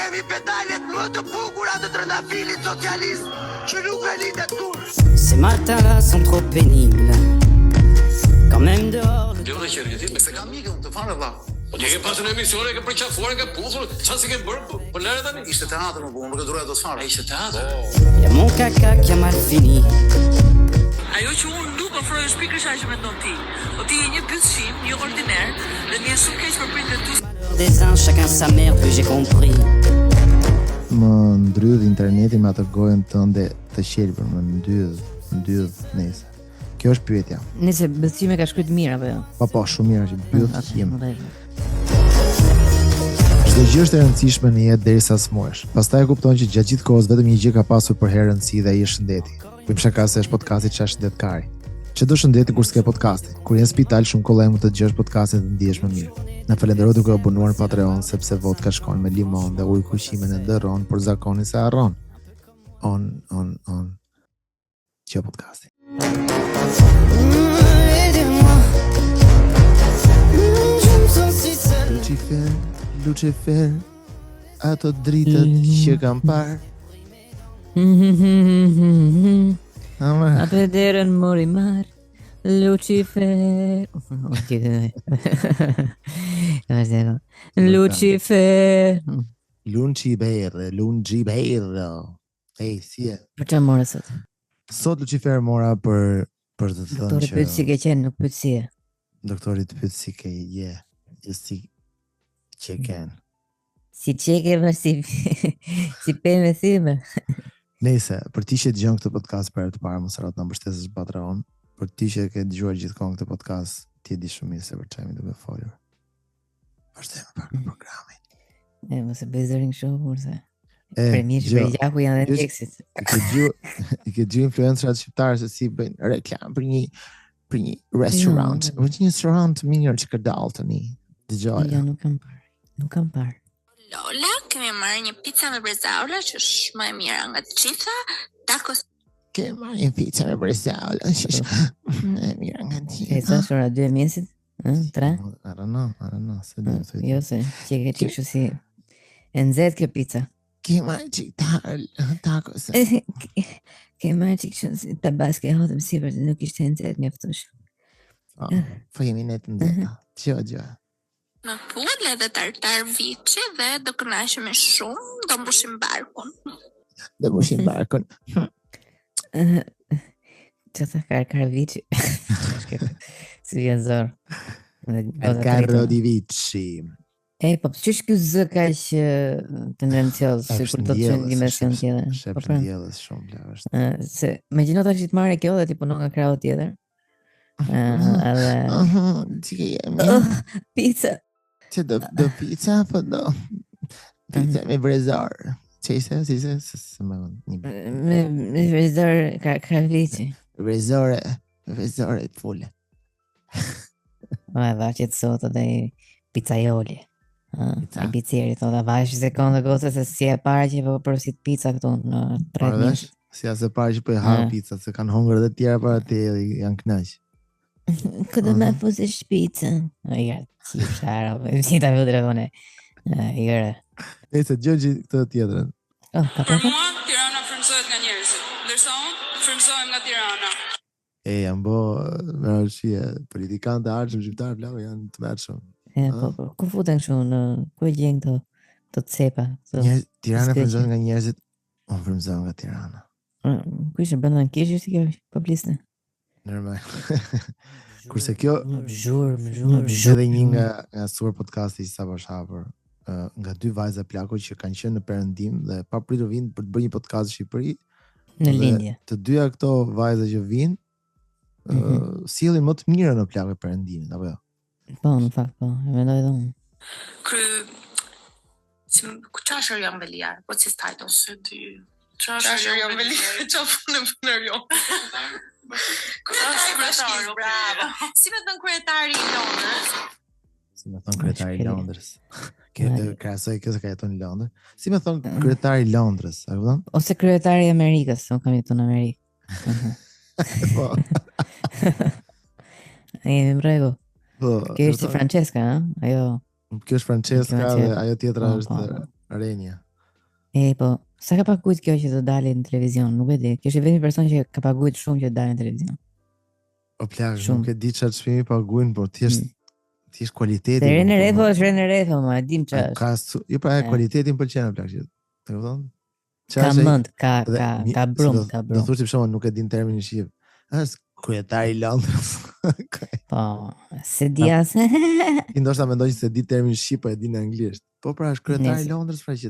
jemi pedalet më të bukura të trëndafilit socialist që nuk e litet kur. Ces matins-là sont trop pénibles. Quand même dehors. Se kam mikën të fare vlla. Po ti ke pasur në emisione ke përqafuar, ke puthur, çfarë si ke bërë? Po lere tani. Ishte teatr, më nuk e duroj dot fare. Ishte teatr. Y a mon caca qui a mal fini. Ajo që unë nuk ofroj është pikërisht që mendon ti. O ti je një pyetshim, një ordiner, dhe një shumë keq për prindërit tu. Des uns, chacun sa merde, j'ai compris. Më ndrydh interneti me atë gojën tënde të qelbër, më ndydh nëse. Kjo është pyetja. Nëse Bëthime ka shkruar mirë apo jo? Po, shumë mirë që mbyll qim. Vërtet. Çdo gjë është e rëndësishme në jetë derisa smuresh. Pastaj e kupton që gjatë gjithë kohës vetëm një gjë ka pasur për herë rëndësi dhe ai është shëndeti. Për shkak se është podcasti çfarë shëndetkari. Çdo shëndeti kur s'ke podcasti. Kur je në spital shumë kollaj mund të dëgjosh podcastin dhe ndihesh më mirë. Na falenderoj duke abonuar në Patreon sepse vodka shkon me limon dhe ujë kushime në ndërron, por zakoni se harron. On. Që podcasti. Lucifer, ato dritët që kam parë. A pederën mori mar, Lucifer. Lucifer. Luncifer. Ej, si e? Për çfarë morë sot? Sot Lucifer mora për të thënë Doktori që pyet si ke qenë, nuk pyet si e. doktori të pyet si ke si që ken. Si çeke më si pemë thime. Nëse për ti që dëgjon këtë podcast për herë të parë, mos harro të na mbështesësh në Patreon. Për ti që ke dëgjuar gjithkohë këtë podcast, ti e di shumë mirë se për çfarë do të folur. Vazhdojmë pak në programin. Mos e bëj zërin kështu kurse. Premierë që për gjaku janë dhe teksit. I ke gju influencerat shqiptarë se si bëjnë reklam për një restaurant. Për një restorant mirë që ka dalë tani. Dëgjoj. Jo, nuk kam parë. Lola, kemi marrë një pizza me brezaola që është më e mira nga të gjitha. Tacos. Kemi marrë një pizza me brezaola që është më e mira nga të gjitha. E sa shora 2 mesit? 3? I don't know, se do të thoj. Jo se, që ke kështu si e nxehtë kjo pizza. Kemi marrë çik tacos. Kemi marrë çik kështu si tabaske hotëm sipër, nuk ishte e nxehtë mjaftuar. Po jemi ne të nxehta. Gjë. Në pull edhe tartar viçi dhe do kënaqemi shumë, do mbushim barkun. Që të karvici. Si vjen zor. Carro di vici. Po që është kjo zë kaq tendencioz, si kur do të qenë dimension tjetër. Shep ndjellës shumë lart. Se imagjino tash të marrë kjo dhe ti punon nga krau tjetër. Pizza. Që do pizza, po do pizza me brezar. Si se më Me brezar karvici. Brezare fulle. Ma vaqet sot dhe pizzaioli. I pizzeri, thonë, vash sekondë gocë se si e para që po përësit pizza këtu në 3 mish. Si asë para që po e ha pizza, se kanë hongër dhe tjera para te janë knaq. Këtë me pusësh pizza. Si shara, si ta vë dragone. Igre. Se gjë këtë tjetrën. Për mua, Tirana frymëzohet nga njerëzit, ndërsa unë frymëzohem nga Tirana. Janë bo me rëshie, politikanë të arqëm shqiptarë plako janë të mërshëm. Po, ku futen kështu në ku e gjen këto cepa? Tirana frymëzohet nga njerëzit, unë frymëzohem nga Tirana. Ku ishte brenda në kish ishte kjo publiste? Normal. Kurse kjo më zhur. Edhe një nga super podcasti që sa po hapur, nga 2 vajza plako që kanë qenë në Perëndim dhe pa pritur vinë për të bërë një podcast në Shqipëri. Në lindje. Të dyja këto vajza që vinë, sillin më të mira në plakë Perëndimit, apo jo? Po, në fakt po, e mendoj edhe unë. Çfarë janë Velia? What's his title? Çfarë janë Velia? Çfarë punë jo? Bravo. Si me thënë kryetari i Londrës? Si me thënë kryetari i Londrës. Krasoj kjo se ka jeton në Londër. Si me thënë kryetari i Londrës, a kupton? Ose kryetari i Amerikës, unë kam jetuar në Amerikë. Po. Jemi në rregull. Po. Kjo është Francesca, a? Ajo. Kjo është Francesca dhe ajo tjetra është Renia. Po, sa ka paguajt kjo që të dalë në televizion, nuk e di. Kjo është vetëm person që ka paguajt shumë që të dalë në televizion. O plak, Shumë. nuk e di çfarë çmimi paguajnë, por thjesht kualiteti. Se Renë Refo është Renë Refo, ma e dim ç'është. Ka jo pra kualitetin pëlqen o plak që. E kupton? Ka mend, ka brum, Do ka brum. thosh për shembull nuk e din terminin shqip. Është kryetari i Londrës. Po, se di as. Ti ndoshta mendon që se di terminin shqip, po e di në anglisht. Po pra është kryetari i Londrës, pra që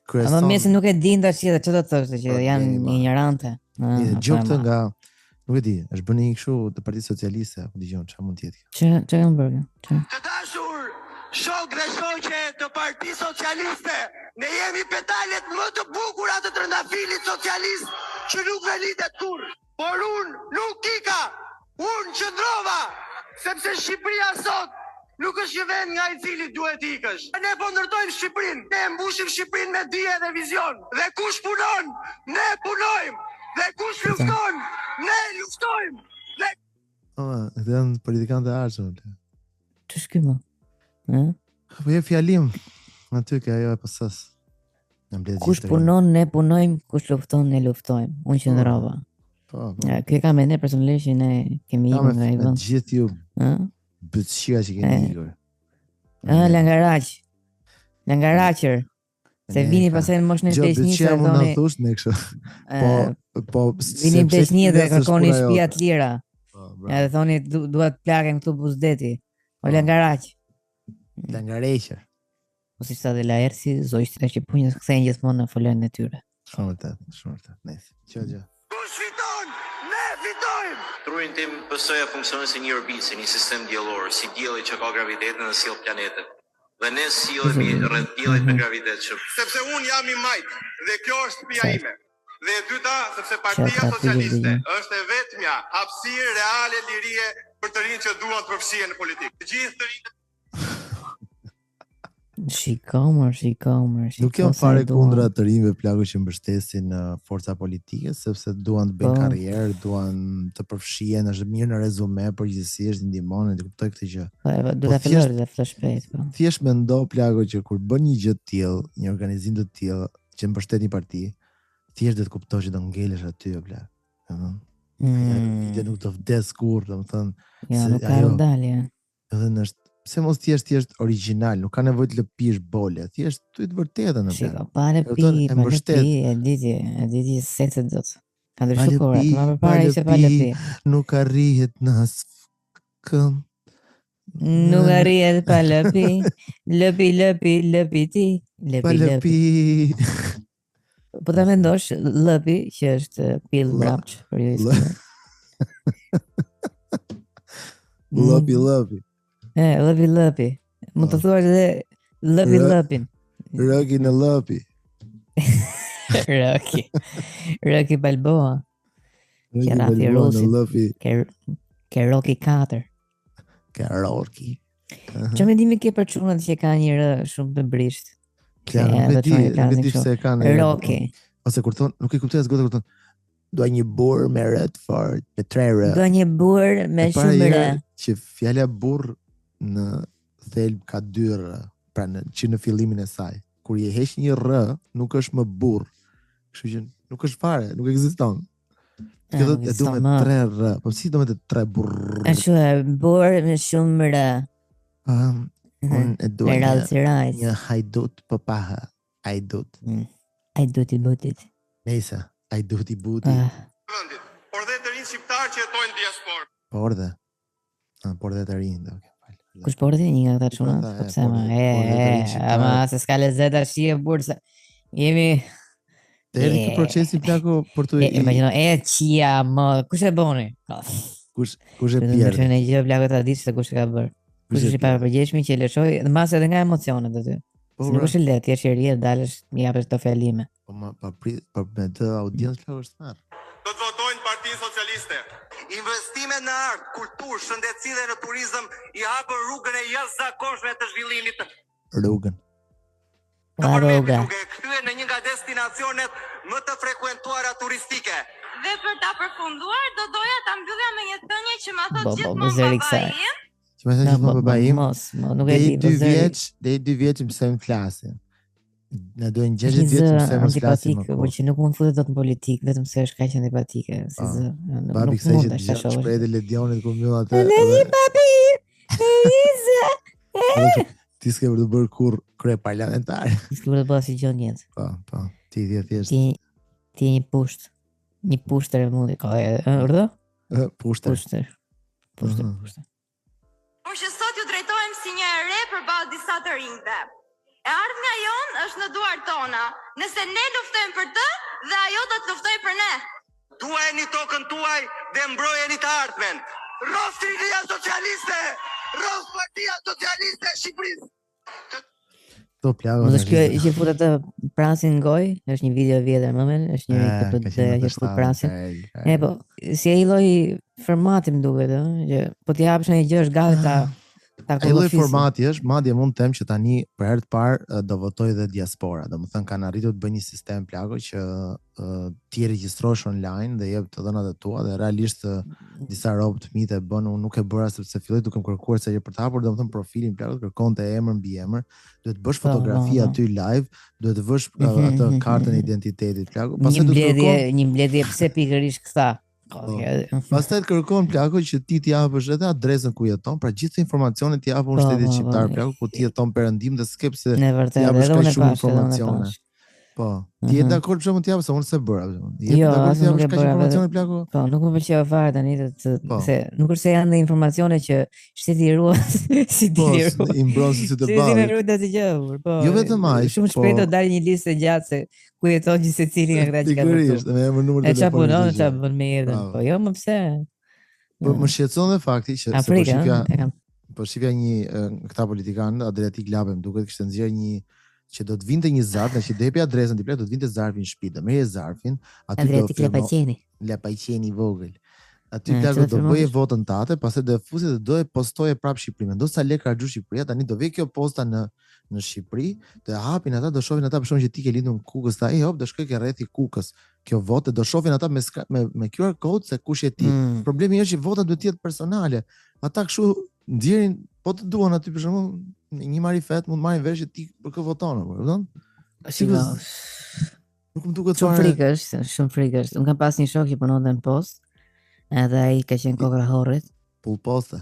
kryeson. Ama mirë se nuk e din tash që çfarë do të thoshte që janë ignorante. Gjë këtë nga nuk e di, është bënë një kështu të Partisë Socialiste, apo dëgjon, çfarë mund të jetë kjo? Ç'e kanë bërë? Të dashur shok dhe shoqe të Partisë Socialiste, ne jemi petalet më të bukura të trëndafilit socialist që nuk velitet kurrë. Por unë nuk ika, unë qëndrova, sepse Shqipëria sot nuk është një vend nga i cili duhet ikësh. Ne po ndërtojmë Shqipërinë, ne mbushim Shqipërinë me dije dhe vizion. Dhe kush punon, ne punojmë. Dhe kush lufton, ne luftojmë. Dhe janë politikanë të arshëm. Ç'është ky më? Ë? Po je fjalim. Aty ka ajo e PS-s. Kush punon, ne punojmë, kush lufton, ne luftojmë. Unë qëndrova. Po. Kjo ka me ne personalisht që ne kemi ikur nga i vend. Gjithë ju bëçia që keni ikur. Langaraq. Langaraqër. Se vini pasaj në moshën e 5-1 se thoni. Na thosh ne kështu. Po vini 5-1 dhe kërkoni shtëpia të lira. Po, edhe thoni duhet plaken këtu Buzdeti. O Langaraq. Langareqër. Po si sa dhe Laersi, zojtë që punjës kthejnë gjithmonë në folën e tyre. Shumë vërtet, shumë vërtet. Nice. Gjë. Kush fiton? Ne fitojmë. Trurin tim PS-ja funksionon si një orbitë, si një sistem diellor, si dielli që ka gravitetin dhe sjell planetet. Dhe ne sillemi rreth diellit me gravitet që sepse un jam i majt dhe kjo është shtëpia ime. Dhe e dyta, sepse Partia Socialiste është e vetmja hapësirë reale lirie për të rinj që duan të përfshihen në politikë. Të gjithë të rinjt Shikomër. Nuk jam fare kundra të rinjve plagu që mbështesin forca politike, sepse duan të bëjnë karrierë, duan të përfshihen, është mirë në rezume, por gjithsesi ndihmon, e kuptoj këtë gjë. Do ta filloj dhe flash shpejt, po. Thjesht mendo plagu që kur bën një gjë të tillë, një organizim të tillë që mbështet një parti, thjesht do të kuptosh që do ngelesh aty o plak. Ide nuk do vdes kurrë, domethënë. Ja, nuk ka dalje. Edhe është pse mos thjesht original, nuk ka nevojë të lëpish bole, thjesht thuaj të vërtetën atë. Shiko, pale pi, e diti se të dot. Ka ndryshuar korat, më përpara ishte pale pi. Nuk arrihet në askëm. Nuk arrihet pale pi. Lëpi ti. Pale pi. Po ta mendosh lëpi që është pill mbrapç për ju. Lëpi. Lëpi. Mund të thuash edhe lëpin. Rocky në lëpi. Rocky Balboa. Rocky Rosi. Ke Rocky 4. Ke Rocky. Ço mendimi ke për çunat që ka një rë shumë të brisht? Nuk e di se kanë Rocky. Ose kur thon, nuk e kuptoj as gotë kur thon. Dua një burr me rë të fortë, me 3 rë. Dua një burr me shumë rë. Që fjala burr në thelb ka 2 rë, pra që në fillimin e saj. Kur je heq një rë, nuk është më burr. Kështu që nuk është fare, nuk ekziston. Kjo do të duhet 3 rë, po si do të 3 burr? Ashtu e burr me shumë rë. Unë e dua një hajdut pëpaha. Hajdut i butit. Nejse, hajdut i butit. Por dhe të rinj shqiptar që jetojnë në diasporë. Por dhe të rinj, okay. Kush porti një nga këta çuna? Po pse më? Ama se ska lezet tash e bursa. Jemi deri ky procesi plaku për të imagjino qia më kush e boni? Kush e pierd? Ne gjë plaku ta dish se kush e ka bër. Kush është i përgjithshëm që lëshoj dhe mbas edhe nga emocionet aty. Nuk është lehtë, thjesht e rrihet, dalësh, më japësh të fjalime. Po me të audiencë plaku është fare. Do të votojnë Partinë Socialiste. Investimet në art, kulturë, shëndetësi dhe në turizëm i hapën rrugën e jashtëzakonshme të zhvillimit. Rrugën. Duke kthyer në një nga destinacionet më të frekuentuara turistike. Dhe për ta përfunduar, do doja ta mbyllja me një thënie që ma thot gjithmonë babaim. Që më thënë gjithmonë babaim. Mos, nuk e di. Deri 2 vjeç mësojmë klasin. Ne duhen 60 vjet të mësojmë të flasim më antipatik, por kohë. që nuk mund futet dot në politikë, vetëm se është kaq antipatike, si zë. Babi Nuk kësaj që mund të të gjatë shohësh. shprehjet e Ledionit ku mbyll atë. papi. Ti s'ke për të bërë kur krye parlamentar. S'ka të bëj si gjë jetë. Po. Ti je thjesht Ti je një pusht. Një pushtër e mundi, ka urdhë? pushter. Pushtër. Por që sot ju drejtohem si një e re përballë disa të rinjve. E ardhmja jon është në duart tona. Nëse ne luftojmë për të, dhe ajo do të luftojë për ne. Tuajeni tokën tuaj dhe mbrojeni të ardhmen. Ros Trinia Socialiste! Ros Partia Socialiste e Shqipërisë! To plago. Mos është kjo që fut atë prasin goj, është një video e vjetër më men, është një KPD që fut prasin. Po, si ai lloj formati më duket, që po t'i japësh një gjë është gati ta Ai lloj formati është, madje mund të them që tani për herë të parë do votoj dhe diaspora. Domethënë kanë arritur të bëjnë një sistem plago që ti regjistrohesh online dhe jep të dhënat e tua dhe realisht disa robë të mite bën, unë nuk e bëra sepse filloi duke më kërkuar se që për të hapur domethënë profilin plago kërkonte emër mbi emër, duhet të bësh fotografi aty live, duhet të vësh atë kartën e identitetit plago. Pastaj një mbledhje pse pikërisht këta. Pastaj kërkon plago që ti t'i japësh edhe adresën ku jeton, pra gjithë informacionet t'i japun shtetit shqiptar plago ku ti jeton perëndim dhe s'ke pse t'i japësh kaq shumë informacione. Po, ti je dakord për shkakun t'i japësh, unë s'e bëra. Je dakord t'i japësh kaq informacione plago? Po, nuk më pëlqeu fare tani se nuk është se janë informacione që shteti i ruaj si ti i ruaj. Po, i mbron si të bëj. Si i ruaj atë gjë, po. Jo vetëm ai, shumë shpejt do dalë një listë gjatë se ku jeton gjithë secili nga këta që ka votuar. Pikërisht, me emër numër telefonit. E punon, çfarë bën me erdhën. Po jo, më pse? Po më shqetëson dhe fakti që po shifja një këta politikanë Adriatik Labe, më duket kishte nxjerrë një që do të vinte një zarf, që do jepi adresën ti plot, do të vinte zarfin në shtëpi, do merrje zarfin, aty do të Lepajqeni vogël. Aty plago do bëje votën tate, pastaj do e fusi dhe do e postoje prapë Shqipërinë. Ndoshta lek harxhu Shqipëria, tani do vej kjo posta në Shqipëri, do e hapin ata, do shohin ata për shkak që ti ke lindur në Kukës, ai hop do shkoj ke rrethi Kukës. Kjo votë do shohin ata me QR code se kush je ti. Problemi është që vota duhet të jetë personale. Ata kështu ndjerin, po të duan aty për shembull, një marifet mund marrin vesh që ti për kë voton, e kupton? Nuk më duket fare. Shumë frikësh. Unë kam pas një shok që punonte në post, edhe ai ka qenë kokra horrit. Pull poste.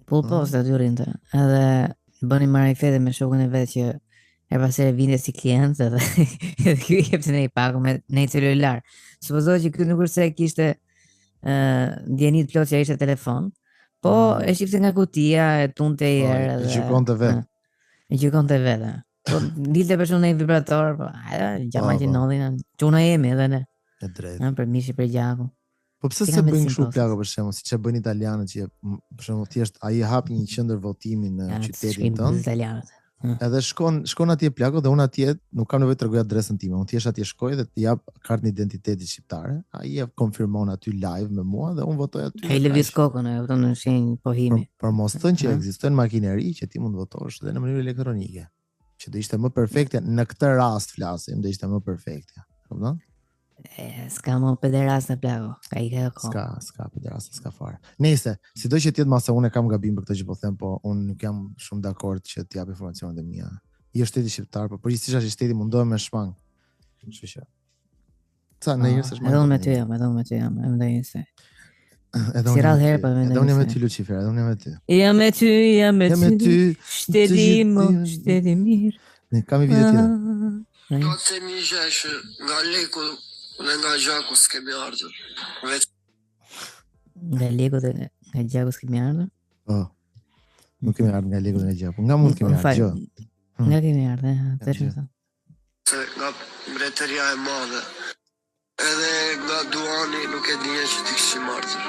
Pull poste aty rinte. Edhe bëni marifete me shokun e vet që e pasere vinte si klient edhe ky jepte ne i pagu me një celular. Supozoj që ky nuk është se kishte ndjenit plot që ishte telefon, po e shifte nga kutia, e tunte i erë edhe... E gjykonte vetë. Po dilte për shumë në i vibrator, po gjama që nodhin, quna jemi edhe ne. E drejtë. Për mishi për gjaku. Po pse se bëjnë kështu plako për shembull, siç e bëjnë italianët që për shembull thjesht ai hap një qendër votimi në qytetin tonë. Edhe shkon atje plako dhe unë atje nuk kam nevojë të tregoj adresën time. Unë thjesht atje shkoj dhe t'i jap kartën identitetit shqiptare. Ai e konfirmon aty live me mua dhe unë votoj aty. Ai lëviz kokën, e kupton, në shenjë pohimi. Por mos thënë që ekzistojnë makineri që ti mund votosh edhe në mënyrë elektronike. Që do ishte më perfekte në këtë rast flasim, do ishte më perfekte. Kupton? S'ka më pederas në plako, ka i ka ko. S'ka pederas, s'ka fare. Nese, si do që tjetë masa unë e kam gabim për këtë që po them, po unë nuk jam shumë dakord që t'jap informacionet e mia. I është shteti shqiptar, po përgjithsisht që shteti mundohet me shpang. Kështu që. Ca në njërës është edhe unë me ty jam, e më dojnë se. Si rrallë herë, po edhe unë jam me ty, Lucifer, edhe unë jam me ty. Jam me ty, shteti mirë. Ne kam i video tjetër. Do të themi që nga leku dhe nga gjaku s'kemi ardhur. Nga leku dhe nga gjaku s'kemi ardhur? Po, nuk kemi ardhur nga leku dhe nga gjaku. Nga mund kemi ardhur, gjë. Nga kemi ardhur, përshme sa. Se nga mbretëria e madhe, edhe nga duani nuk e dhije që ti këshim ardhur.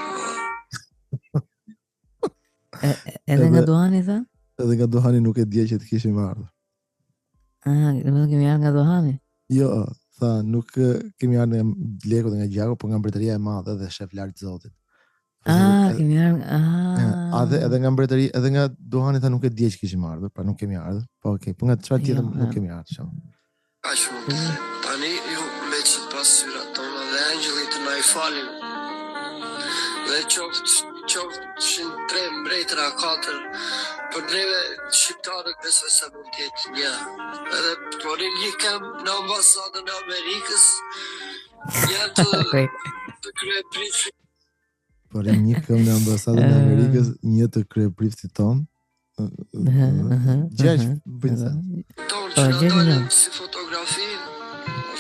Edhe nga duani, tha? Edhe nga duani nuk e dhije që ti kishim ardhur. Nuk kemi ardhur nga duani? Jo, tha, nuk kemi ardhur nga leku dhe nga gjaku, por nga mbretëria e madhe dhe shef lartë Zotit. Kemi ardhur, edhe nga mbretëria, edhe nga duani tha nuk e dhije që kishim ardhur, pra nuk kemi ardhur. Po okay, po nga çfarë tjetër nuk kemi ardhur, shumë. Aq mund të them. Tani ju me që pas syrat tona dhe angjëllit të na i falin. Dhe qoftë 3 mbretëra 4 Për neve shqiptarët besoj se mund t'jetë një. Edhe por një kem në ambasadën e Amerikës, një të kryepriftit. Por një këm në ambasadën e Amerikës, një të kryepriftit ton. Gjeq, prinsa. Tonë që në dalëm si fotografi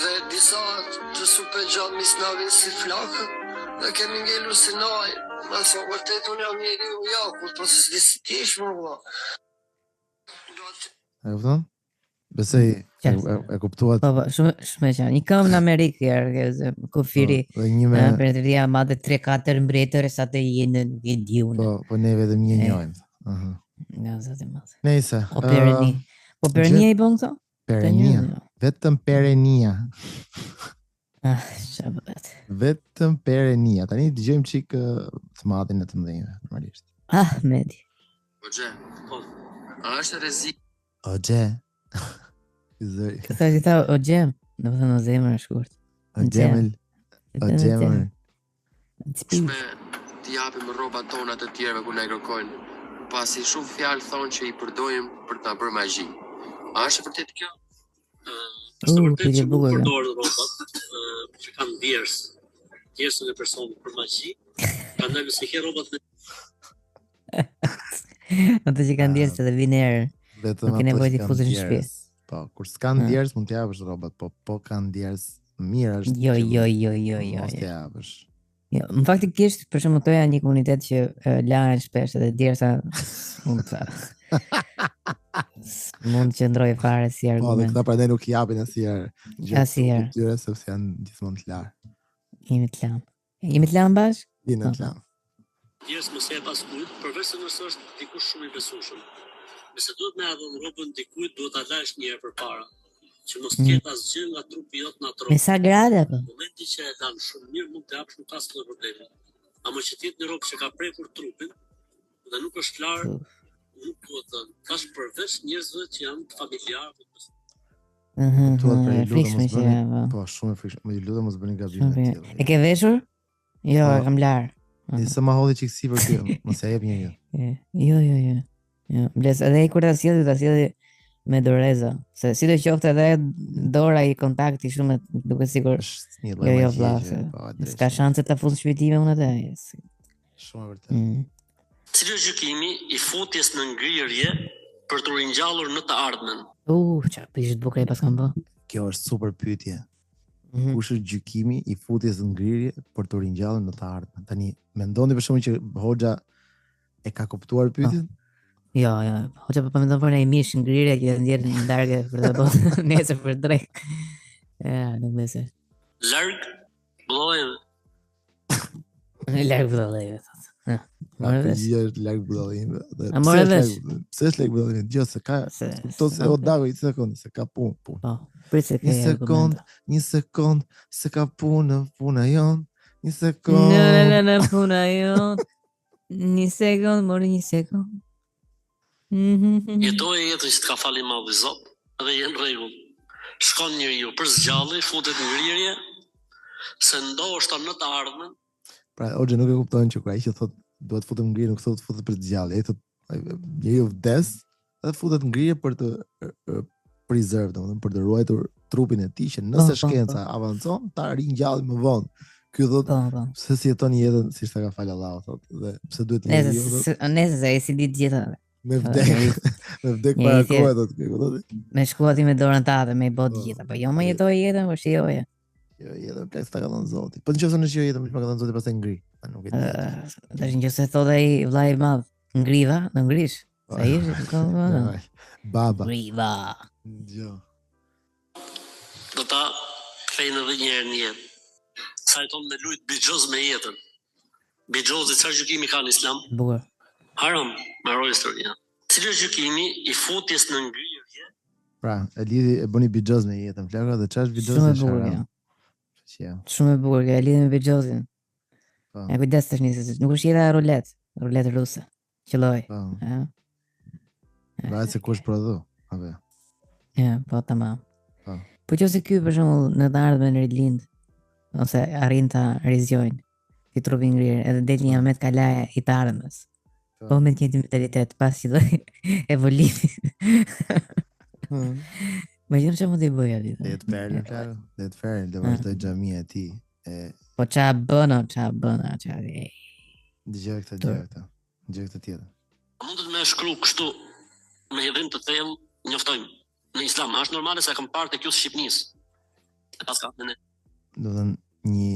dhe disa të super gjatë misnavin si flakët dhe kemi ngellur si naj. Ma thë vërtet unë jam njeri u jakur, po si t'jesh më vla. E kupton? Besoj e kuptuat. Po, shumë e qartë. Një këmbë në Amerikë, kufiri. Po, një me Mbretëria madhe 3-4 mbretëre sa të jenë në diunë. Po ne vetëm një njojmë. Nga zoti madh. Nejse. Po pereni. Po perenia i bën këto? Perenia. Vetëm perenia. Shabat. Vetëm perenia. Tani dëgjojmë çik të madhin e të mëdhenjve normalisht. Ahmedi. Oxhe, po. A është rrezik? Oxhe. Zëri. Këta që ta o gjem, në më thënë o zemër e shkurt. O gjemël. O gjemër. Shme t'i japim rrobat tona të tjerëve ku ne kërkojnë, pasi shumë fjalë thonë që i përdojmë për ta bërë magji. A është vërtet kjo? Është vërtet që bukur. përdor rrobat që kanë djersën e personit për magji, prandaj nëse ke rrobat me Ato që kanë djersë dhe vinë erë. Vetëm nuk e nevojë t'i fuzësh në shtëpi. Po, kur s'kan djersë mund t'i japësh rrobat, po kanë djersë mirë është. Jo. Mos t'i japësh. Jo, më faktikisht për shembull to janë një komunitet që lahen shpesh edhe djersa mund të mund që ndroj fare si argument. Po, dhe këta prandaj nuk i japin asnjëherë. Asnjëherë. Tyre sepse janë gjithmonë të larë. Jemi të lanë bashkë? Jemi të lanë. djersë mos e pas kujt, përveç se nëse është dikush shumë i besueshëm. Nëse duhet me dhënë rrobën dikujt, duhet ta lash një herë përpara, që mos ketë asgjë nga trupi jot na tropë. Me sa grade apo? Momenti që e lan shumë mirë mund të hapësh nuk ka asnjë problem. Ama që të jetë një rrobë që ka prekur trupin dhe nuk është larë, nuk duhet të kash përveç njerëzve që janë familjarë. Frikshme që po, shumë e frikshme. Më lutem mos bëni gabime të tilla. E ke veshur? Jo, e kam larë. Nëse ma hodhi çik sipër kjo, mos e jep njeriu. Jo. Mbles edhe i kur ta sjellë me doreza, se si do qoftë edhe dora i kontakti shumë duket sikur jo vllase. S'ka shanse ta fusë shpëtime unë atë. Shumë e vërtetë. Cili është gjykimi i futjes në ngrirje për të ringjallur në të ardhmen? Çfarë prish të bukur e pas kam bë. Kjo është super pyetje. Kush është gjykimi i futjes në ngrirje për të ringjallur në të ardhmen? Tani mendoni për shkakun që Hoxha e ka kuptuar pyetjen? Jo, Hoxha po mendon për një mish ngrirje që ndjen në darkë për të bërë nesër për drek. Nuk besoj. Larg bullojeve. Larg bullojeve. Është larg bullojeve. Amore vesh. Pse është larg bullojeve? Jo, se ka to se o dago i sekond, se ka punë. Po, prit se ke një sekond, se ka punë, puna jon. Një sekond. Në puna jon. Një sekond, mori një sekond. Jetoj jetën që t'ka fali madhi Zot dhe jenë rregull. Shkon njeriu për zgjalli, futet në ngrirje, se ndoshta në të ardhmen. Pra, Hoxha nuk e kupton që kur ai që thotë duhet futet në ngrirje, nuk thotë futet për zgjalli. Ai thotë njeriu vdes dhe futet në ngrirje për të preserve, domethënë për të ruajtur trupin e tij që nëse shkenca avancon, ta ringjallë më vonë. Ky thotë pse si jeton jetën siç ta ka falë Allahu thotë dhe pse duhet njeriu nëse se si ditë gjithë. Me vdek para kohë do të kuptoj. Me shkuati me dorën tatë me bot gjithë, po jo më jetoj jetën, po shijoje. Jo, jetën plak ta ka dhënë Zoti. Po nëse në shijoj jetën, më ka dhënë Zoti pastaj ngri. Nuk e di. Tash nëse thotë ai vllai i madh, ngriva, do ngrish. Sa ish? Baba. Ngriva. Jo. Do ta kthejnë edhe një herë në jetë. Sa i tonë me lujt bigjoz me jetën. Bigjozi çfarë gjykimi ka në Islam? Bukur. Haram, me rojë historia. Cili është gjykimi i futjes në ngrirje? Pra, e lidhi e bëni bigjoz me jetën, flaka dhe ç'është bigjozi? Shumë e bukur. Shumë e bukur, e lidhi me bigjozin. E kujdes tash nisë, nuk është jeta rulet ruse. Qelloj. Pra, se kush prodhu, apo? Ja, po tamam. Po qose ky për shembull në të ardhmen rilind ose arrin ta rizgjojnë i trupin ngrirë, edhe del një Ahmet Kalaja i të ardhmes. Po me t'jeti mentalitet pas që dhe evolimi. Me që në që më t'i bëja ditë. Dhe të ferë, klaro. Dhe të ferë, dhe vazhdoj xhamia e ti. Po qa bëna, qa dhe. Dëgjoj këtë tjetër. Mundet me shkru kështu me hidhim të thellë, njoftojmë në islam, është normale se e kam parë të kjo Shqipnis. E pas ka në ne. Do të një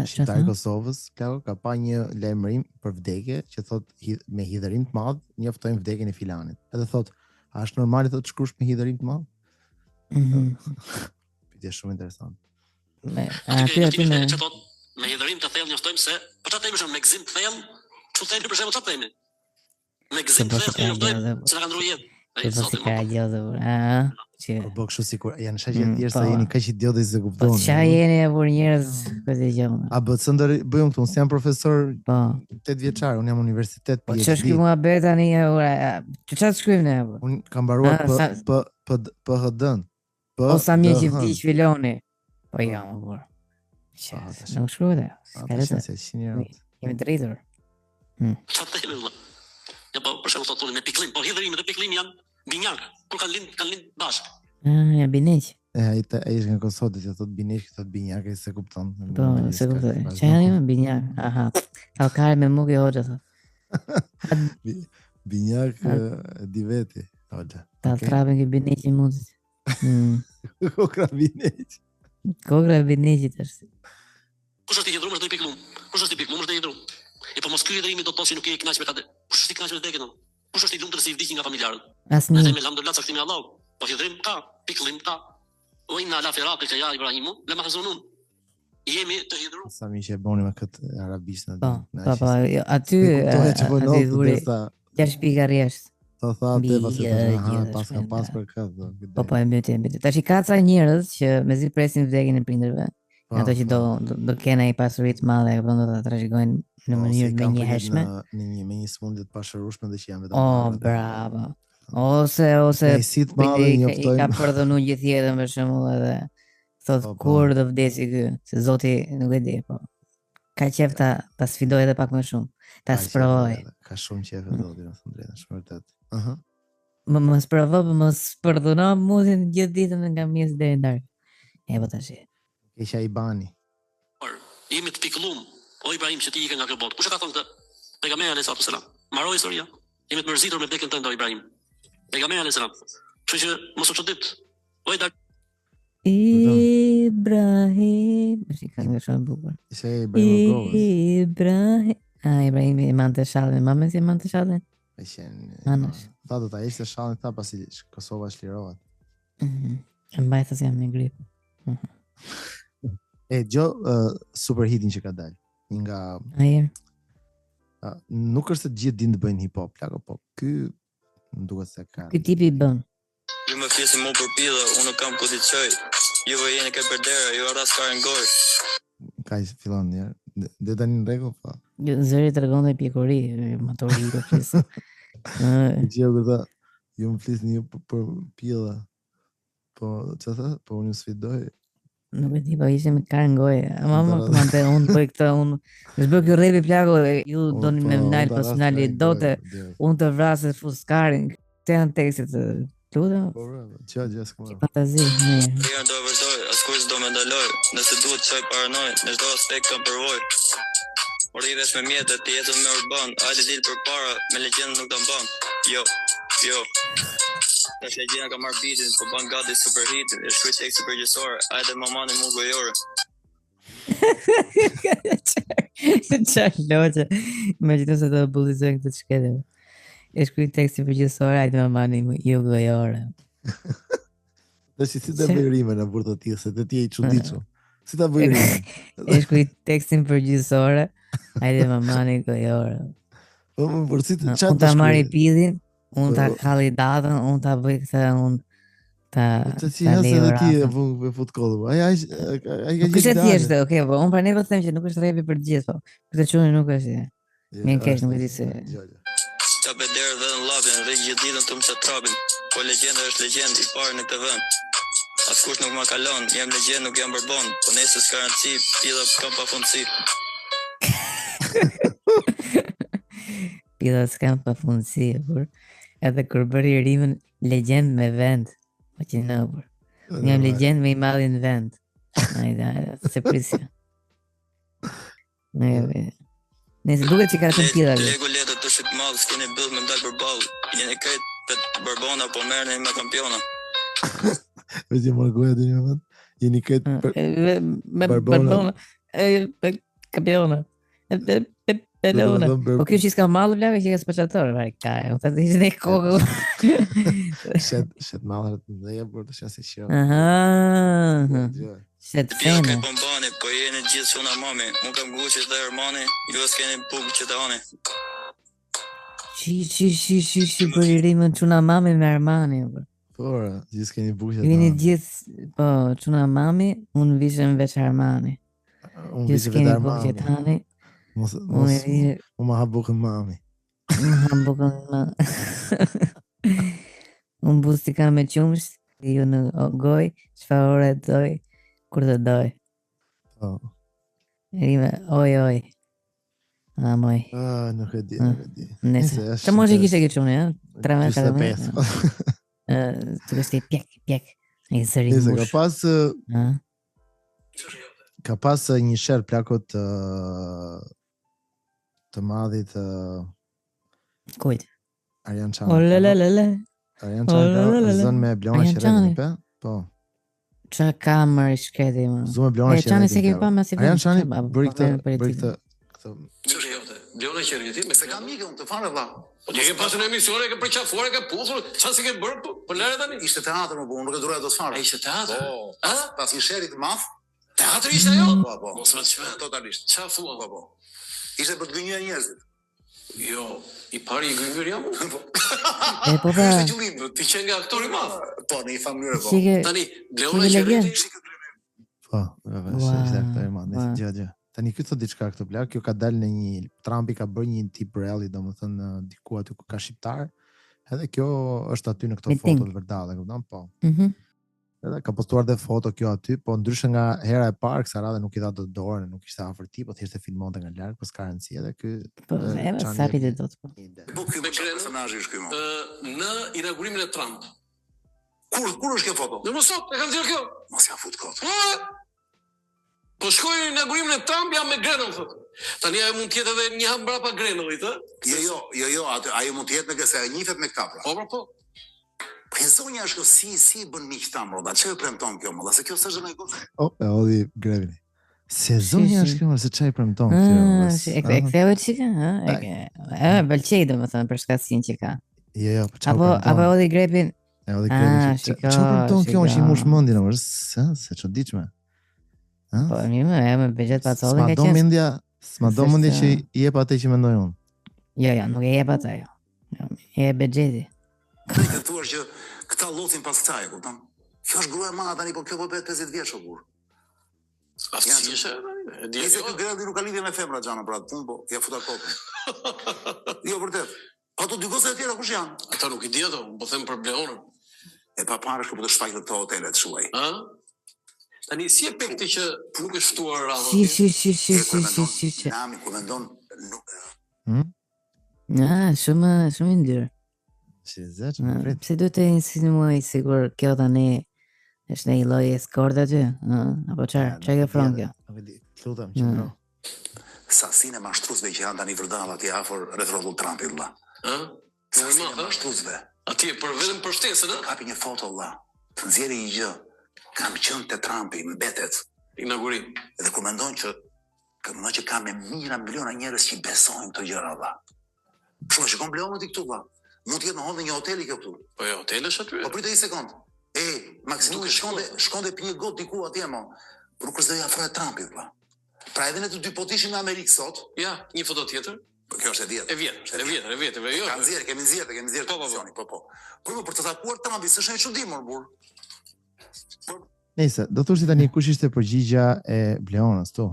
shqiptar Kosovës, plako, ka pa një lajmërim për vdekje që thot me hidhërim të madh njoftojmë vdekjen e filanit. Edhe thot, a është normale të shkruash me hidhërim të madh? Pyetje shumë interesante. Aty me me hidhërim të thellë njoftojmë se po çfarë themi me gëzim të thellë, çu themi për shembull çfarë themi? Me gëzim të thellë njoftojmë se na ka ndruar jetë. Po kështu sikur janë shaqe të tjerë sa jeni kaq idiotë se kuptoni. Po çfarë jeni e për njerëz këtë gjë. A bëhet ndër bëjmë këtu, unë jam profesor 8 vjeçar, unë jam universitet PhD. Po ç'është ky muhabet tani çfarë shkruajmë ne apo? Unë kam mbaruar PhD-n. Po sa më që vdiq filoni. Po jam apo. Nuk shkruaj. Jemi drejtor. Çfarë themi vëlla? Ja po për shembull thotë me piklim, po hidhërimi dhe piklimi janë binjak, kur kanë lind bashkë. Ja bineq. Ai është nga Kosova, që thotë bineq, thotë binjak, ai se kupton. Po, se kupton. Çfarë janë binjak? Aha. Kallkare me mugë hoxha thotë. Binjak di veti, hoxha. Ta trapën që bineq i mund. Kokra bineq. Kokra bineqit është. Kush është i hidhur, është i piklum. Kush është i piklum, është i hidhur. E po mos ky hidhërimi do të thotë se nuk je i kënaqur me ta. Kush është i kënaqur me dekën? Kush është i lumtur se i vdiqin nga familjarët? Asnjë. Ne alhamdulillah caktimi Allahu. Po hidhrim ka, piklim ka. O inna la firaqi ka ya Ibrahimu, lama hazunun. Jemi të hidhur. Sa më që bëni me këtë arabisht në. Po, aty dhuri. Ja shpika rresht. Po thotë pas për këtë. Po e mbyti. Tash i ka ca njerëz që mezi presin vdekjen e prindërve. Ato që do kenë ai pasuri të madhe, apo do ta trashëgojnë në mënyrë me një hershme. Me një smundje të pashërueshme dhe që janë vetëm. Bravo. Ose i ka përdhënuar gjithë jetën për shembull edhe thotë kur do vdesi ky, se Zoti nuk e di, po. Ka qef ta sfidoj edhe pak më shumë. Ta sprovoj. Ka shumë qef Zoti, në thënë drejtën, shumë vërtet. Mos provo, mos përdhuno mundin gjithë ditën nga mes deri në darkë. E po tash. Isha i bani. Jemi të pikëllum, o Ibrahim që ti ike nga kjo botë. Kush e ka thonë këtë? Pejgamberi alayhis salam. Mbaroi historia. Jemi të mërzitur me vdekjen tënde o Ibrahim. Pejgamberi alayhis salam. Kështu që mos u çudit. O Ibrahim, si ka nga shumë bukur. Isha Ibrahim. Ibrahim i mante shallën, mamës i mante shallën. Anash. Tha do ta ishte shallën tha pasi Kosova shlirohet. E mbajtës jam me grip. Super hitin që ka dalë. Nga nuk është se gjithë din të bëjnë hip hop, plako, po ky më duket se ka. Ky tipi bën. Ju më fjesë më për pilla, unë kam ku t'i çoj. Ju jeni ke përdera, ju arras ka në gojë. Kaj fillon një. Dhe tani në rregull po. Zëri tregon dhe pjekuri, motori do flis. Gjë këta, ju më flisni ju për pilla. Po çfarë tha? Po unë sfidoj. Nuk e di, po ishte me karë në gojë. Mama, këmante, unë bëj këtë, unë shbë kjo repi plako, ju doni me mnajlë personali dote, unë të vrasë fuskarin, të janë tekstit të luda. Që s'këmë. Që fantazi, një. Rjerën do vërdoj, askush do me ndaloj, nëse duhet qoj paranoj, në çdo aspekt kam përvoj. Mori vesh me mjetë, të jetën me urban, ajde dilë për para, me legjendë nuk të mban. Jo. Tash legjenda ka marrë beatin, po ban gati super hitin, e shkruaj tekste përgjithësore, ajde mamani mu gojore. Çfarë loçe. Imagjino se do bullizojnë këtë shkëtë. E shkruaj tekste përgjithësore, ajde mamani mu gojore. Tash si ta bëj rime në burrë të tillë, se ti je i çuditshëm. Si ta bëj rime? E shkruaj tekstin përgjithësore, ajde mamani gojore. Po si çfarë? Unë ta marr pidhin. Unë ta kalli datën, unë ta bëj këtë, unë ta lejë ratën. Ti e fut kollu. Ai ka gjithë. Kështë e thjeshtë, okay, po unë pra ne po them që nuk është repi për gjithë, po. Këtë çuni nuk është. Me kesh nuk e di se. Ta bedere dhe në labin, dhe gjithë ditën të më që trapin. Po legjenda është legjend, i parë në këtë vend. Askush nuk ma kalon, jem legjend, nuk jam bërbon. Po nesë s'ka rëndësi, pilla kam pa fundësi. pilla s'kam pa fundësi, por edhe kur bëri rimën legjend me vend, po që në por. Unë jam legjend me i malli në vend. Ajde, se prisja. Nëse duket që ka shumë pilla. Lego letët të shit madh, s'keni bëll me ndal përballë. Jeni krejt për Barbona, po merrni me kampiona. Vetë morgoja dhe një moment. Jeni krejt për Barbona. Kampiona. Pelona. Po kjo që s'ka malë vlave që ka spëqatorë, vari ka, më të të ishtë ne kokë. Shet malërët në dheja, por të shasi qo. Shet Jo fene. ke bombani, po jeni gjithë çuna mami. Unë kam Gucci dhe Armani, ju s'keni bukë që të ani. Shi për i rimën quna mami me Armani. Por, gjithë s'keni bukë që të Vini ani. gjithë, po, quna mami, unë vishëm veç Armani. Gjithë s'keni bukë që të ani. Unë ma ha bukën mami. Unë busti ka me qumsh, ju në goj, çfarë ore doj, kur të doj. Rime, oj. Moj. Nuk e di. Nese. Që mos e kishe këtë qune, ja? 3-4 të kështë i pjek. I zëri Nese, mush. Ka pas një sherë plakot të madhit Kujt? Arjan Çani. Olelelele. Arjan Çani ka zënë me Blona Qeretin, pe? Po. Qa ka mërë shketi, më? Zë me Blona Qeretin. Çani se ke pa me si Arjan Çani bëri këtë. Ç'është jote? Blona Qeretin me Se kam mikë unë të fare vlla. Po ti ke pasur në emisione, ke përqafuar, ke puthur, çfarë se ke bërë? Po lere tani. Ishte teatr më bu, nuk e duroj dot fare. Ishte teatr? Pas një sheri të madh. Teatri ishte ajo? Po. Mos më çfarë. Totalisht. Çfarë thua? Po. Ishte për të gënjur njerëzit. Jo, i pari i gënjur jam. E po pa. Ti që nga aktori madh. Po, në një familje po. Tani, Bleona Qereti Po, është aktori madh. Gjë. Tani ky thot diçka këtë plak, kjo ka dalë në një Trumpi ka bërë një tip rally, domethënë diku aty ku ka shqiptar. Edhe kjo është aty në këto foto të vërdalla, kupton? Po. Edhe ka postuar dhe foto kjo aty, po ndryshe nga hera e parë, kësa radhe nuk i dha dot dorën, nuk ishte afër tij, po thjesht e filmonte nga larg, po s'ka rëndësi edhe ky. Po, sa rritë dot po. Po ky personazhi është ky më. Në inaugurimin e Trump. Kur është kjo foto? Në mësot, e kanë dhirë kjo. Mos ja fut kot. Po shkoj në inaugurimin e Trump jam me Grenell, thotë. Tani ajo mund të jetë edhe një ham mbrapa Grenellit, ë? Jo, ajo mund të jetë nëse ajo njihet me këta pra. Po. Po zonja është si bën miq ta më, çfarë premton kjo më, se kjo s'është në gjë. E hodhi grevin. Sezonja është kjo, se çaj premton kjo. E ktheve çika, pëlqej domethënë për shkatësinë që ka. Jo, po çfarë premton? Apo hodhi grepin. Hodhi grepin. Çfarë premton kjo është i mush mendjen, se çuditshme. Po mirë, më bëjet pa çollën nga qenë. S'ma do mendje që i jep atë që mendoj unë. Jo, nuk e jep atë jo. E bëjeti. Të thuash që këta llocin pas kësaj, kupton? Kjo është gruaja e madhe tani, po kjo po bëhet 50 vjeç o burr. Aftësishe, Nëse ky gradi nuk ka lidhje me femra xhana pra, punë po, ja futa kokën. Jo vërtet. Ato dy goca e tjera kush janë? Ata nuk i di ato, po them për Bleonën. E pa parë është po të shfaqet këto hotelet shuaj. Tani si e pekti që nuk është ftuar radhë? Si. Nami ku mendon nuk. Shumë ndyrë. Pse Pse do të insinuoj sigur kjo tani është në një lloj eskort aty, apo çfarë ke fron kjo? Nuk e di, lutem që Sasinë e mashtruesve që janë tani vërdall aty afër rreth rrotull Trumpit vëlla. Sasinë e mashtruesve. Atje për vetëm për shtesën, Kapi një foto vëlla. Të nxjerrë një gjë. Kam qenë te Trumpi, mbetet inaugurim. Edhe kur mendon që ka me mijëra miliona njerëz që besojnë këto gjëra vëlla. Shumë shikon Bleonën ti këtu vëlla. Mund të jetë në hollë një hoteli kjo këtu. Po jo, hoteli është aty. Po pritë një sekond. Maksimumi shkonde për një gotë diku atje mo. Por nuk është dhe afrohet Trumpit vëlla. Pra edhe ne të dy po të ishim në Amerikë sot. Ja, një foto tjetër. Po kjo është e vjetër. E vjetër. Jo. Kemi nxjerrë televizionin, po. Por për të takuar Trumpin s'është një çudim mor burr. Nëse, do thosh tani kush ishte përgjigja e Bleonës to?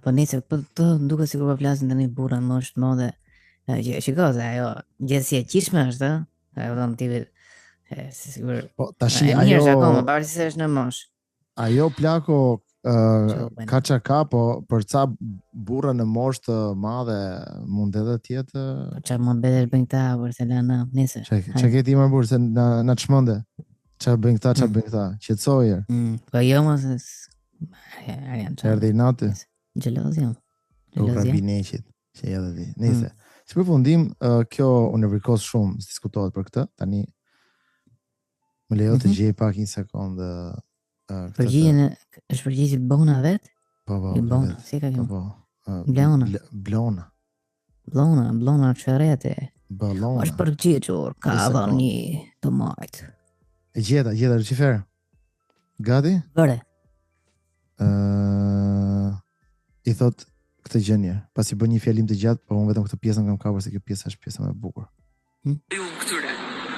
Po nëse po duket sikur po flasin tani burra mosh të madhe. Shikoj, ajo gjësia e qishme është, ajo do të thënë sigur. Po tash ajo është akoma, pavarësisht se është në mosh. Ajo plako ka çka ka, po për ca burra në moshë të madhe mund edhe të jetë. Çfarë më bëhet bën këta Barcelona, nëse. Çka ke ti më burr se na çmende. Çfarë bën këta, Qetësoje. Po jo mos Arian. Erdhi natë. Xhelozia. U rabineqit, që edhe ti. Nëse. Si përfundim, kjo unë rikos shumë, diskutohet për këtë, tani më lejo të gjej pak një sekondë. Përgjigjen është përgjigje Bona vet? Po, Bona, si ka kjo? Po. Blona çerete. Ballona. Është përgjigjur, ka dhënë një tomat. E gjeta Lucifer. Gati? Vëre. I thot këtë gjë një, pasi bën një fjalim të gjatë, po unë vetëm këtë pjesën kam kapur se kjo pjesa është pjesa më e bukur. Ju këtyre.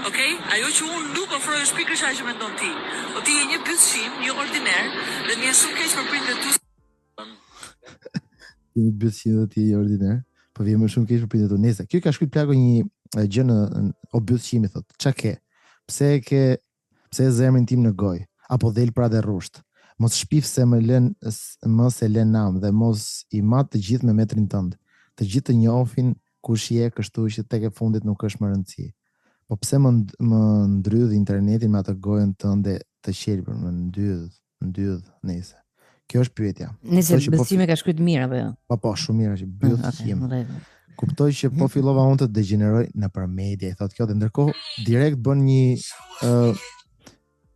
Okej? Ajo që unë nuk ofroj është pikërisht ajo që mendon ti. O ti je një bytshim, një ordiner, dhe një shumë keq për prindërit tu. Një bytshim dhe ti je ordiner, po vjen më shumë keq për prindërit tu. Nëse kjo ka shkruar plago një gjë në o bytshimi thot. Ç'a ke? Pse e zemrin tim në gojë? Apo del pra dhe rrusht? Mos shpif se mos e lën nam dhe mos i mat të gjithë me metrin tënd. Të gjithë të njohin kush je, kështu që tek e fundit nuk është më rëndësi. Po pse më ndrydh internetin me atë gojën tënde të qelbër, më ndydh, nëse. Kjo është pyetja. Nëse besime ka shkruar mirë apo jo? Po, shumë mirë që bythim. Kuptoj që po fillova unë të degeneroj nëpër media, i thot kjo, dhe ndërkohë direkt bën një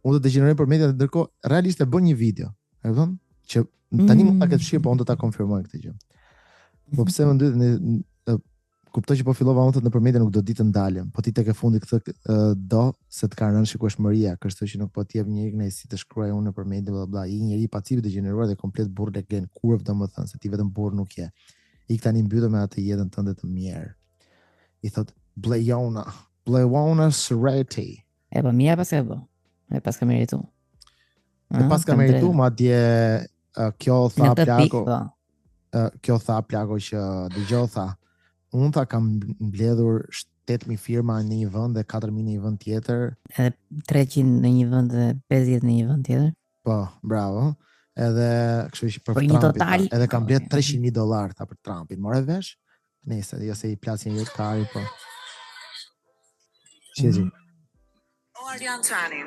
unë të degeneroj për media, dhe ndërkohë realisht e bën një video. E kupton? Që tani mund ta ketë fshirë, po unë do ta konfirmoj këtë gjë. Po pse më ndryt, kuptoj që po fillova unë të nëpër media nuk do ditë ndalem, po ti tek e fundi këtë do se të ka rënë shikueshmëria, kështu që nuk po t'jep një kënaqësi të shkruaj unë nëpër media bla bla, i njëri pacifi degeneruar dhe komplet burr legen, kurv domethënë se ti vetëm burr nuk je. Ik tani mbytë me atë jetën tënde të mirë. I thot Blejona Sreti. E po mia pas e po. E pas ka meritu. Madje kjo tha plago. Kjo tha plago që dëgjoj tha. Unë tha kam mbledhur 8.000 firma në një vend dhe 4.000 në një vend tjetër. Edhe 300 në një vend dhe 50 në një vend tjetër. Po, bravo. Edhe kështu që për Trumpin. Edhe kam mbledh $300,000 tha për Trumpin. More vesh? Nëse jo se i plasin një kari, po. Çezi. O Arian Çani,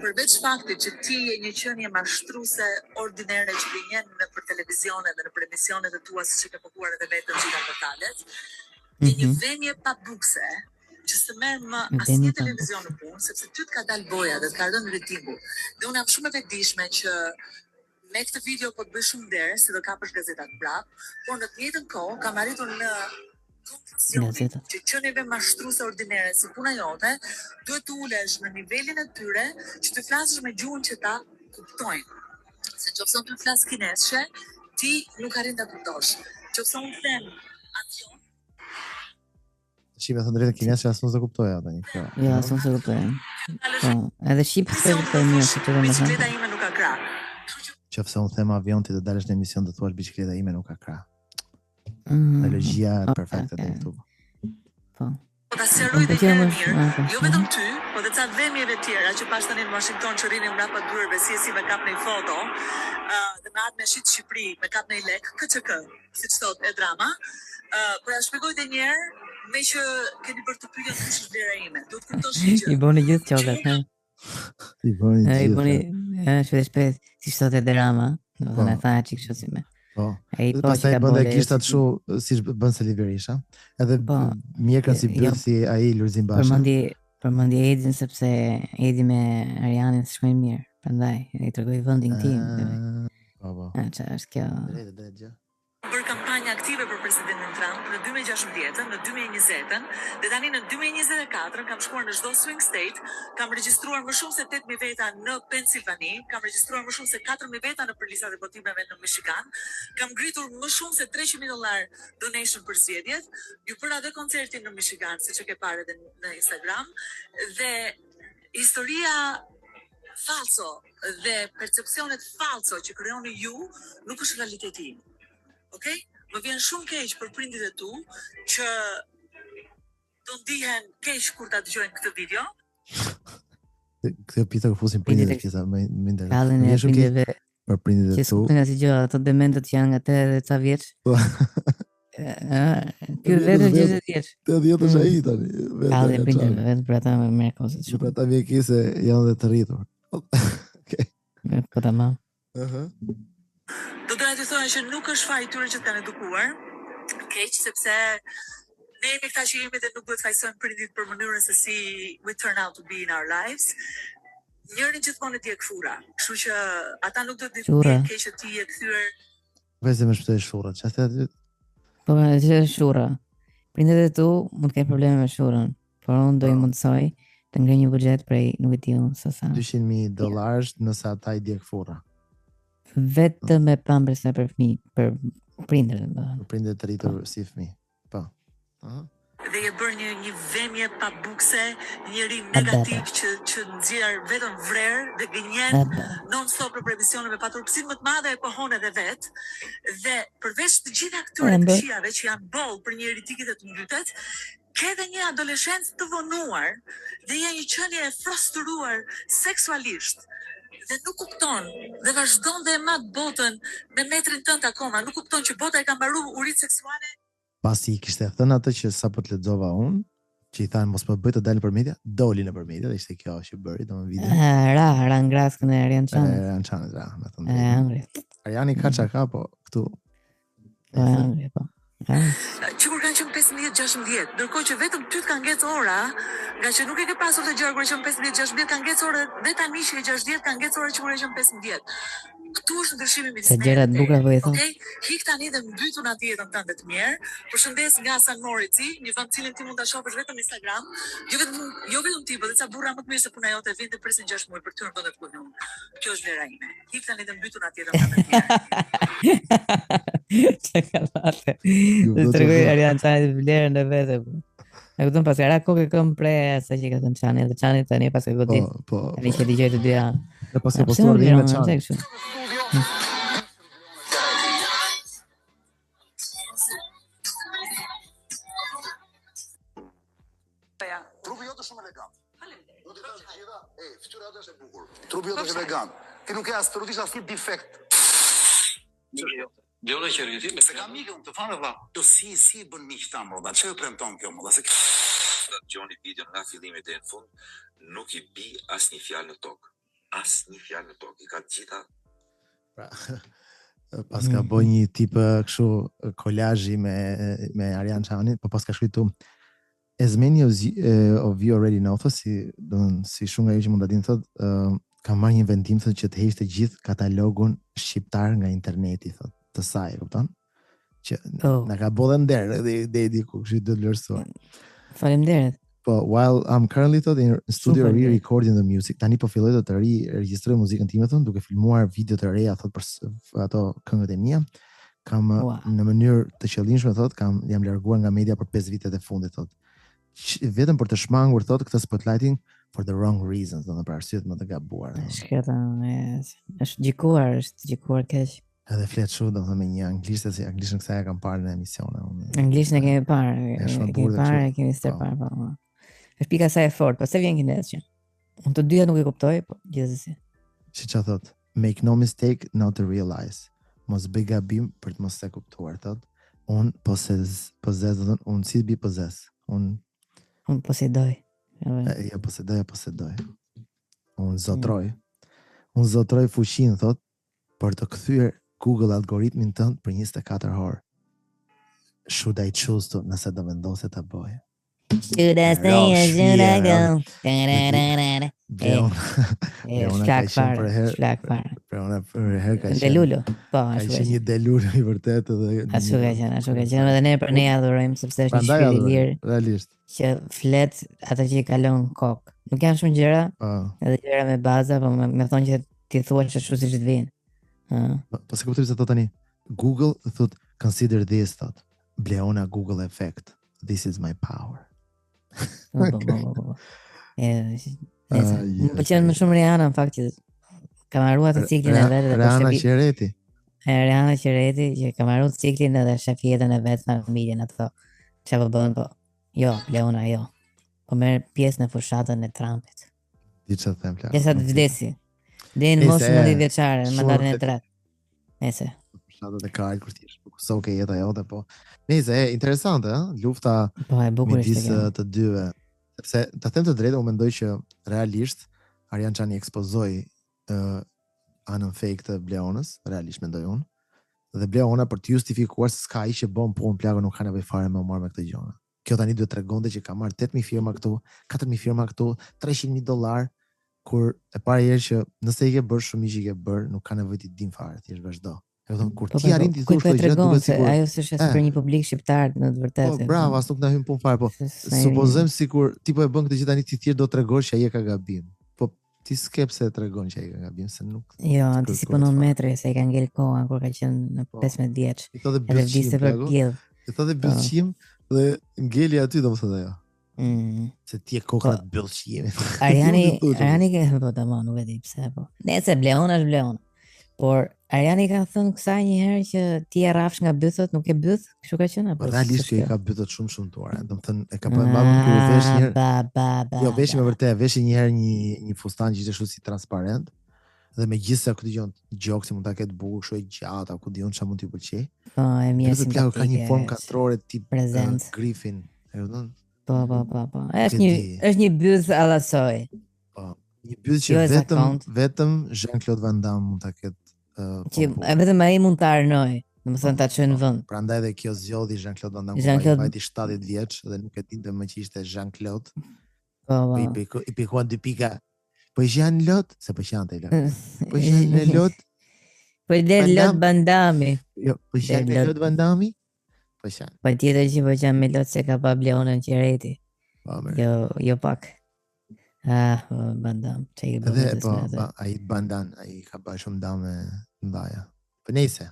përveç faktit që ti je një qenie mashtruese ordinere që vjen nëpër televizione dhe nëpër emisionet e tua siç e ke pohuar edhe vetëm që kanë portalet, je një vëmje pa bukse që s'të merr më asnjë televizion në punë, sepse ty të ka dalë boja dhe të ka rënë rejtingu. Dhe unë jam shumë e vetëdijshme që me këtë video po të bëj shumë derë, si do kapësh gazetat prapë, por në të njëjtën kohë kam arritur në konkluzion që qenieve mashtruese ordinere si puna jote duhet të ulesh në nivelin e tyre që të flasësh me gjuhën që ta kuptojnë. Se nëse unë të flas kinesishe, ti nuk arrin ta kuptosh. Nëse unë them acion, Shqipe thënë drejtë kinesishe as nuk e kuptoj atë një. Jo, as nuk e kuptoj. Po, edhe shqip se kuptoj mirë se çfarë më thon. bicikleta ime nuk ka krah. Qofse unë them avion ti të dalësh në emision të thuash bicikleta ime nuk ka krah. Analogjia perfekte te këtu. Po. Po ta sqaroj dhe herë mirë, jo vetëm ty, po dhe ca dhëmjeve tjera që pas tani në Washington që rrinin mbrapa dyerve si me kap në foto, dhe me atë me shit Shqipëri, me kap në lek, KCK, siç thot e drama. Po ja shpjegoj edhe një herë, me që keni për të pyetur kush është vlera ime. Duhet kuptosh një gjë. I bëni gjithë çokat, ha. I bëni shpejt, siç thot e drama, domethënë tha çik kështu si me. Po. Pastaj bën dhe gishtat kështu siç bën Sali Berisha. Edhe mjekra si byll si ai Lulzim Basha. Përmendje Edin sepse Edi me Arianin shkojnë mirë. Prandaj i tregoj vendin tim. Po. Çfarë është kjo? Drejt. Bër kampanja aktive për presidentin Trump në 2016, në 2020, dhe tani në 2024 kam shkuar në çdo swing state, kam regjistruar më shumë se 8.000 veta në Pennsylvania, kam regjistruar më shumë se 4.000 veta në listat e votimeve në Michigan, kam ngritur më shumë se $300,000 donation për zgjedhjet, ju bëra edhe koncertin në Michigan, siç e ke parë edhe në Instagram, dhe historia falso dhe percepcionet falso që krijoni ju nuk është realiteti im. Okej? Më vjen shumë keq për prindit e tu që do ndihen keq kur ta dëgjojnë këtë video. Këtë pita ku fusin prindit e pjesa më interesante. Kallën e prindëve për prindit e Që tu. s'kupton asgjë gjë, ato dementët që janë nga 80 dhe ca vjeç. Ky vetë 60 vjeç. 80 është ai tani. Vetë prindër, vetë për ata me merr kozët Për shumë. ata mjekëse janë dhe të rritur. Okej. Po tamam. Do të thonë që nuk është fare i tyre që të kanë edukuar keq, sepse ne jemi këta që jemi dhe nuk duhet fajsojmë prindit për mënyrën se si we turn out to be in our lives. Njërin gjithmonë e di e kthura. Kështu që ata nuk do të dinë keq që ti je kthyer. Vese më shpëtoj shurra, çfarë aty? Po është shurra. Prindet e tu mund të kenë probleme me shurrën, por unë do i mundsoj të ngrej një buxhet prej nuk e di unë sa $200,000 nëse ata i djeg furra. Vetëm me pampersa për fëmijë, për prindërit, Për prindërit të rritur si fëmijë. Po. Dhe je bërë një vemje pa bukse, njëri negativ që nxjerr vetëm vrerë dhe gënjen non stop për emisioneve pa turpësim më të madhe e pohon edhe vet. Dhe përveç të gjitha këtyre të këqijave që janë boll për një etikë të mbytet, ke edhe një adoleshencë të vonuar dhe je një qenie e frustruar seksualisht. Dhe nuk kupton, dhe vazhdon dhe e mat botën me metrin tënd akoma, nuk kupton që bota e ka mbaruar uritë seksuale. Pasi i kishte thënë atë që sapo të lexova unë, që i thanë mos më bëj të dalë nëpër media, doli nëpër media dhe ishte kjo që bëri, domethënë video. Ra ngraskën e Arian Çanit. Arian Çanit, me të drejtë. Ariani ka çaka, po këtu. Po. Që kur kanë qenë 15-16, ndërkohë që vetëm ty të kanë ngec ora, nga që nuk e ke pasur të gjërë kur e qenë 15-16, kanë ngec ora dhe tani që e 60 kanë ngec ora që kur e qenë 15. Këtu është ndryshimi midis nesh. Gjërat bukura po i thon. Okej, hik tani dhe mbytun atë jetën tënde të mirë. Përshëndes nga San Moritzi, një vend cilin ti mund ta shohësh vetëm në Instagram. Jo vetëm ti, por edhe ca burra më të mirë se puna jote vjen të presin 6 muaj për ty në vend të punën. Kjo është vlera ime. Hik tani dhe mbytun atë jetën tënde të mirë. Çfarë? Të tregoj Arian Çanit vlerën e vetë. E kupton pas era kokë këm pre sa që ka thënë Çani, dhe Çani tani pas ka godit. Po. Tani që dëgjoj të dyja. Ne pas ka postuar dhe me Çani. Trupi jote shumë elegant. Faleminderit. Do të thosh gjitha, fytyra jote është e bukur. Trupi jote është elegant. Ti nuk ke absolutisht asnjë defekt. Leona Qeriti, se kam mikën të fanë valla. Jo si bën miq tam roda. Çfarë premton kjo molla? Se Gjoni videon nga fillimi deri në fund, nuk i bi asnjë fjalë në tokë. Asnjë fjalë në tokë. I ka të gjitha. Pra, pas ka bëj një tip kështu kolazhi me Arian Çanin, po pas ka shkruar as many of you already know, si shumë nga ju që mund ta dini, thot, ka marrë një vendim thot që të heqë të gjithë katalogun shqiptar nga interneti, thot, të saj, kupton? Që na ka bërë nder dhe diku, kështu do të lërsuar. Faleminderit. Po, while I'm currently thot in studio re-recording the music, tani po filloj të regjistroj muzikën time, thot, duke filmuar video të reja, thot, për ato këngët e mia. Kam në mënyrë të qëllimshme, thot, jam larguar nga media për 5 vitet e fundit, thot. Vetëm për të shmangur, thot, këtë spotlighting for the wrong reasons, do të për arsyet më të gabuar. Është gjikuar keq. Edhe flet shumë, do të thënë me një anglisht, se anglishtën kësaj e kam parë në emisione. Anglishtën e kemi parë, kemi parë, po. Është pika sa e fortë, po se vjen kinez që. Unë të dyja nuk e kuptoj, po gjithsesi. Si çfarë thot? Make no mistake not to realize. Mos bëj gabim për të mos e kuptuar, thot. Unë possess, unë si bi possess. Unë posedoj. Jo, posedoj. Unë zotroj fuqinë, thot, për të kthyer Google algoritmin tënd për 24 orë. Should I choose to, nëse do vendose ta bëj. Should I stay or should I go? Shlak fare. Pra unë për herë ka qenë Delulu. Po, ka qenë një delulu i vërtetë dhe ashtu ka qenë edhe ne për ne adhurojmë sepse është një shpirt i lirë. Realisht. Që flet atë që i kalon kokë. Nuk janë shumë gjëra, edhe gjëra me baza, po më thonë që ti thua që ashtu siç të vjen. Po se kuptoj se thot tani Google thot consider this, thot Bleona Google effect. This is my power. Më pëlqen më shumë Rihanna në fakt që ka marruar atë ciklin e vet dhe Rihanna Qereti që ka marruar ciklin edhe shef jetën e vet, familjen ato. Çfarë bën po? Jo, Bleona jo. Po merr pjesë në fushatën e Trumpit. Di çfarë them, Pjesa të vdesi. Deri në moshën 19 vjeçare, në mandatin e tretë. Nëse. Shtatet e Karit kur ti je soke jeta jote, po. Nëse interesante, lufta midis të dyve. Sepse ta them të drejtën, unë mendoj që realisht Arjan Çani ekspozoi anën fake të Bleonës, realisht mendoj unë. Dhe Bleona për të justifikuar se s'ka ai që bën punë plagë nuk ka nevojë fare më marr me këtë gjë. Kjo tani duhet tregonte që ka marr 8000 firma këtu, 4000 firma këtu, $300,000, kur e para herë që nëse i ke bërë shumë që i ke bërë, nuk ka nevojë ti dim fare, ti është vazhdo. Kur ti arrin ti thosh këtë gjë duhet sikur ajo s'është as për një publik shqiptar në të vërtetë. Po bravo, as nuk na hyn punë fare, po supozojmë sikur ti po e bën këtë gjë tani ti thjesht do tregosh që ai ka gabim. Po ti s'ke pse tregon që ai ka gabim, se nuk. Jo, ti si punon metre se ai ka ngel kohën kur ka qenë në 15 vjeç. Edhe viste për pjell. Ti thotë bëllqim dhe ngeli aty domethënë ajo. Se ti e kokra të bëllqimit. Arjani ka po tamam, nuk e di pse po. Nëse Bleona është Bleona. Por Arjani ka thënë kësaj një herë që ti e rrafsh nga bythët, nuk e byth, kështu ka qenë apo? Realisht që i ka bythët shumë tuara. Domethënë e ka pa mbakur kur vesh një herë. Jo, veshi me vërtet, veshi një herë një fustan që ishte kështu si transparent. Dhe megjithëse ku dëgjon gjoksi mund ta ketë bukur, kështu e gjatë, ku diun çfarë mund t'i pëlqej. Po, e mirë si plagë ka një formë katrore tip Griffin, e kupton? Po. Është një byth alla soi. Po, një byth që vetëm Jean-Claude Van Damme mund ta ketë. Që vetëm ai mund ta arnoj, domethënë ta çojë në vend. Prandaj edhe kjo zgjodhi Jean-Claude Van Damme, ai vajti 70 vjeç dhe nuk e dinte më që ishte Jean-Claude. Po. I pikuan 2 pika. Po Jean-Claude, se po shante Lot. Po Jean-Claude. Po Lot Van Damme. Jo, po Jean-Claude Van Damme. Po Jean. Po tjetër që po Jean-Claude se ka pa Bleonën Qereti. Jo pak. Van Damme, çai bëhet. Po, ai Van Damme, ai ka bërë shumë dame ndaja. Po nejse.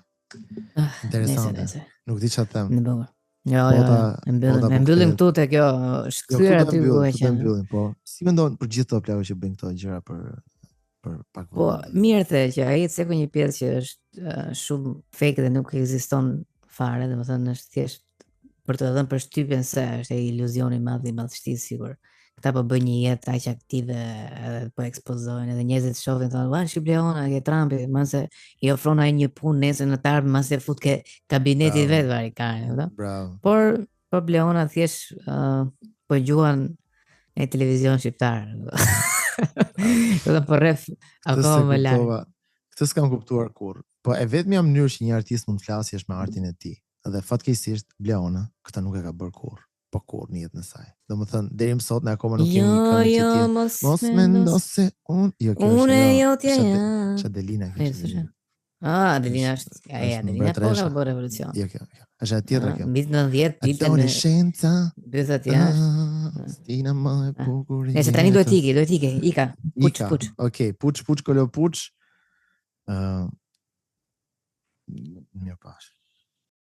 Interesante. Nuk di çfarë them. Në bukur. Jo, e mbyllim këtu te kjo shkthyer aty ku e qenë. Po, si mendon për gjithë ato plagë që bëjnë këto gjëra për pak. Po, mirë the që ai se ka një pjesë që është shumë fake dhe nuk ekziston fare, domethënë është thjesht për të dhënë përshtypjen se është ai iluzioni i madh i madhështisë sigur. Këta po bëjnë një jetë aq aktive edhe po ekspozojnë edhe njerëzit shohin thonë, "Ua, Shqipleona ke Trumpi, mase i ofron ai një punë nesër në tarm, mase fut ke kabineti vet vari ka, ëh." Bravo. Por Bleona thjesht po gjuan në televizion shqiptar. Do po rref akoma më lart. Këtë s'kam kuptuar kurrë. Po e vetmja mënyrë që një artist mund të flasë është me artin e tij. Dhe fatkeqësisht Bleona këtë nuk e ka bërë kurrë. Po kur në jetën e saj. Domethënë deri më sot ne akoma nuk kemi këngë që ti. Mos mendo se unë jotja. Adelina kjo. Adelina është, Adelina po ka bërë revolucion. Jo kjo. Është tjetra kjo. Mbi 90 ditë në shenca. Bythat jashtë. Stina më e bukur. Nëse tani duhet ikë, ika. Puç. Okej, puç kolo puç. Mirë pash.